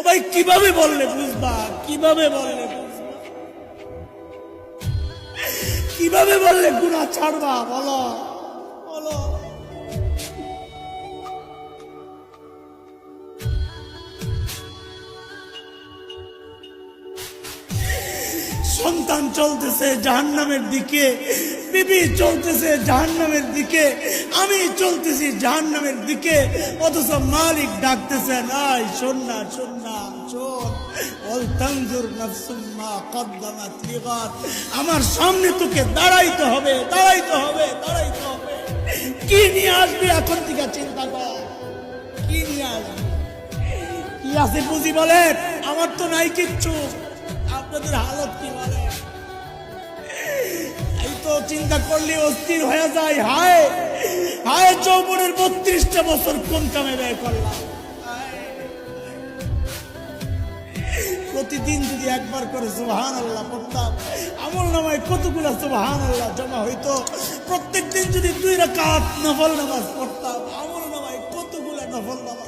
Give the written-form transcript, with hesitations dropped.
ভাই কিভাবে বললে বুঝবা, কিভাবে বললে বুঝবা, কিভাবে বললে গুনাহ ছাড়বা? বলো বলো। সন্তান চলতেছে জাহান্নামের দিকে, বিবি চলতেছে জাহান্নামের দিকে, আমি চলতেছি জাহান্নামের দিকে, অথচ মালিক ডাকতেছেন, আয় শোন না শোন না শোন, ওয়াল তানজুর নাফসুম মা কদ্দামাত লিগাদ। আমার সামনে তোকে দাঁড়াইতে হবে, দাঁড়াইতে হবে, দাঁড়াইতে হবে। কি নিয়ে আসবি এখন থেকে চিন্তা কর, কি নিয়ে আসবি, কি আছে বুঝি বলেন? আমার তো নাই কিচ্ছু, আপনাদের হালত কি বলে? এই তো চিন্তা করলে অস্থির হয়ে যায়। হায় হায়, যৌবনের 32টা বছর কোন কামে ব্যয় করলাম। প্রতিদিন যদি একবার করে সুবহানাল্লাহ পড়তাম, আমল নামায় কতগুলো সুবহানাল্লাহ জমা হইতো। প্রত্যেকদিন যদি 2 রাকাত নফল নামাজ পড়তাম, আমল নামায় কতগুলো নফল নামাজ